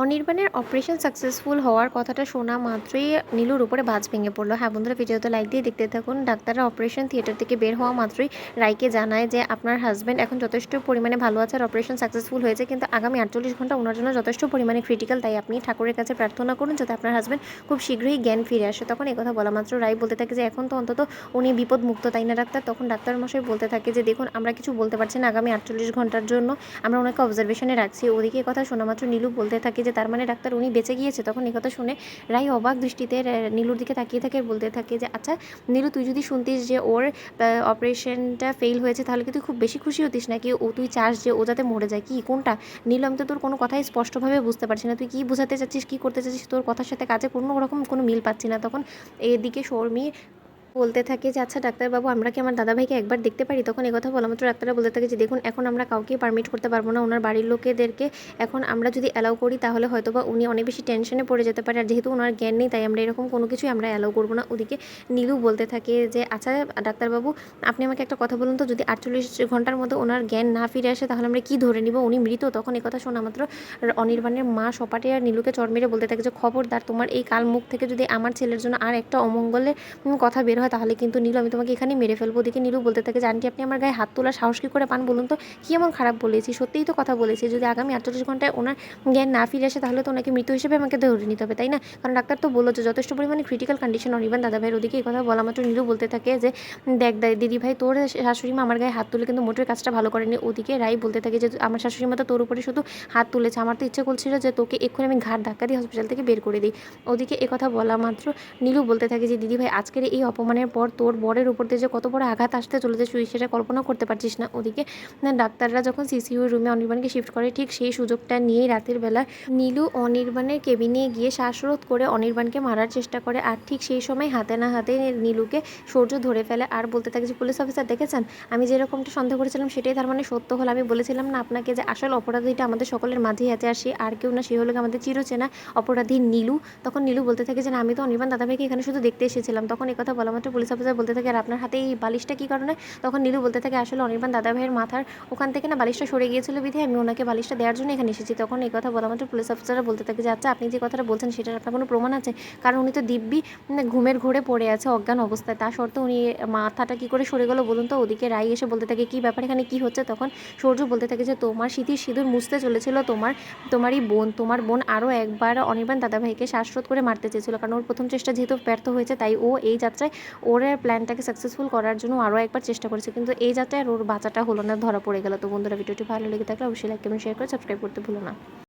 অনির্বাণের operation successful হওয়ার কথাটা শোনা মাত্রই নীলুর উপরে বাজ ভেঙে পড়লো। হ্যাঁ বন্ধুরা, ভিডিওতে লাইক দিয়ে দেখতে থাকুন। ডাক্তাররা অপারেশন থিয়েটার থেকে বের হওয়া মাত্রই রাইকে জানায় যে আপনার হাজব্যান্ড এখন যথেষ্ট পরিমাণে ভালো আছে আর অপারেশন সাকসেসফুল হয়েছে, কিন্তু আগামী 48 ঘন্টা ওনার জন্য যথেষ্ট পরিমাণে ক্রিটিক্যাল। তাই আপনি ঠাকুরের কাছে প্রার্থনা করুন যাতে আপনার হাজব্যান্ড খুব শীঘ্রই জ্ঞান ফিরে আসে। তখন এই কথা বলা মাত্র রাই বলতে থাকে যে এখন তো অন্তত উনি বিপদ মুক্ত, তাই না ডাক্তার? তখন ডাক্তার মশাই বলতে থাকে যে দেখুন, আমরা কিছু বলতে পারছি না, আগামী 48 ঘন্টার জন্য আমরা ওনাকে অবজারভেশনে রাখছি। ওদিকে কথা শোনা মাত্র নীলু বলতে থাকে যে তার মানে ডাক্তার উনি বেঁচে গিয়েছে। তখন এই কথা শুনে রাই অবাক দৃষ্টিতে নীলুর দিকে তাকিয়ে থাকে আর বলতে থাকে যে আচ্ছা নীলু, তুই যদি শুনতিস যে ওর অপারেশনটা ফেল হয়েছে তাহলে কি তুই খুব বেশি খুশি হতিস নাকি তুই চাস যে ও যাতে মরে যায়? কি কোনটা? নীলু, আমি তো তোর কোনো কথাই স্পষ্টভাবে বুঝতে পারছি না, তুই কি বোঝাতে চাচ্ছিস, কি করতে চাচ্ছিস? তোর কথার সাথে কাজে কোনো রকম কোনো মিল পাচ্ছি না। তখন এদিকে শর্মী বলতে থাকে যে আচ্ছা ডাক্তারবাবু, আমরা কি আমার দাদাভাইকে একবার দেখতে পারি? তখন একথা বলা মাত্র ডাক্তাররা বলতে থাকে যে দেখুন, এখন আমরা কাউকেই পারমিট করতে পারবো না, ওনার বাড়ির লোকেদেরকে এখন আমরা যদি অ্যালাউ করি তাহলে হয়তো বা উনি অনেক বেশি টেনশনে পড়ে যেতে পারে, আর যেহেতু ওনার জ্ঞান নেই তাই আমরা এরকম কোনো কিছুই আমরা অ্যালাউ করবো না। ওদিকে নীলু বলতে থাকে যে আচ্ছা ডাক্তারবাবু, আপনি আমাকে একটা কথা বলুন তো, যদি 48 ঘন্টার মধ্যে ওনার জ্ঞান না ফিরে আসে তাহলে আমরা কি ধরে নিব উনি মৃত? তখন একথা শোনা মাত্র অনির্বাণের মা সপাটে আর নীলুকে চড় মেরে বলতে থাকে যে খবরদার, তোমার এই কাল মুখ থেকে যদি আমার ছেলের জন্য আর একটা অমঙ্গলের কথা বের হয় তাহলে কিন্তু নীলু, আমি তোমাকে এখানে মেরে ফেলবো। ওদিকে নীলু বলতে থাকে যে আন্টি, আপনি আমার গায়ে হাত তোলার সাহস কী করে পান বলুন তো? কী এমন খারাপ বলেছি? সত্যিই তো কথা বলেছি, যদি আগামী 48 ঘন্টায় ওনার জ্ঞান না ফিরে আসে তাহলে তো ওনাকে মৃত হিসেবে আমাকে ধরে নিতে হবে, তাই না? কারণ ডাক্তার তো বললো যে যথেষ্ট পরিমাণে ক্রিটিক্যাল কন্ডিশন অনির্বাণ দাদাভাইয়ের। ওদিকে এই কথা বলা মাত্র নীলু বলতে থাকে যে দেখ দিদি ভাই, তোর শাশুড়ি মা আমার গায়ে হাত তুলে কিন্তু মোটের কাজটা ভালো করেনি। ওদিকে রাই বলতে থাকে যে আমার শাশুড়ি মা তো তোর উপরে শুধু হাত তুলেছে, আমার তো ইচ্ছে করছিল যে তোকে এক্ষুনি আমি ঘাট ধাক্কা দিয়ে হসপিটাল থেকে বের করে দিই। ওদিকে একথা বলা মাত্র নীলু বলতে থাকে যে দিদি ভাই, আজকের এই অপমানের পর তোর বরের উপর দিয়ে যে কত বড় আঘাত আসতে চলেছে তুই সেটা কল্পনা করতে পারছিস না। ওদিকে ডাক্তাররা যখন সিসিইউ রুমে অনির্বাণকে শিফট করে, ঠিক সেই সুযোগটা নিয়েই রাতের বেলা নীলু অনির্বাণের কেবিনে গিয়ে শ্বাসরোধ করে অনির্বাণকে মারার চেষ্টা করে, আর ঠিক সেই সময় হাতে না হাতে নীলুকে সূর্য ধরে ফেলে আর বলতে থাকে যে পুলিশ অফিসার দেখেছেন, আমি যেরকমটা সন্দেহ করেছিলাম সেটাই তার মানে সত্য হলো। আমি বলেছিলাম না আপনাকে যে আসল অপরাধীটা আমাদের সকলের মাঝেই আছে, আর সে আর কেউ না, সে হলো আমাদের চিরচেনা অপরাধী নীলু। তখন নীলু বলতে থাকে যে আমি তো অনির্বাণ দাদাভাইকে এখানে শুধু দেখতে এসেছিলাম। তখন এই কথা বলা মাত্র পুলিশ অফিসার বলতে থাকে আর আপনার হাতে এই বালিশটা কী কারণে? তখন নীলু বলতে থাকে আসলে অনির্বাণ দাদাভাইয়ের মাথার ওখান থেকে না বালিশটা সরে গিয়েছিল বিধে আমি ওনাকে বালিশটা দেওয়ার জন্য এখানে এসেছি। তখন এই কথা বলা মাত্র পুলিশ অফিসাররা বলতে থাকে যে আচ্ছা, আপনি যে কথাটা বলছেন সেটার আপনার কোনো প্রমাণ আছে? কারণ উনি তো দিব্যি ঘুমের ঘোরে পড়ে আছে অজ্ঞান অবস্থায়, তা সত্ত্বেও উনি মাথাটা কী করে সরে গেলো বলুন তো? ওদিকে রাই এসে বলতে থাকে কী ব্যাপার, এখানে কী হচ্ছে? তখন সূর্য বলতে থাকে যে তোমার স্মৃতির সিঁদুর মুছতে চলেছিল তোমারই বোন, তোমার বোন আরও একবার অনির্বাণ দাদাভাইকে শ্বাসরোধ করে মারতে চেয়েছিল, কারণ ওর প্রথম চেষ্টা যেহেতু ব্যর্থ হয়েছে তাই ও এই যাত্রায় ওর প্ল্যানটাকে সাকসেসফুল করার জন্য আরও একবার চেষ্টা করেছে, কিন্তু এই যাত্রায় আর ওর বাঁচাটা হলো না, ধরা পড়ে গেল। তো বন্ধুরা, ভিডিওটি ভালো লেগে থাকলে অবশ্যই লাইক এবং শেয়ার করে সাবস্ক্রাইব করতে ভুলো না।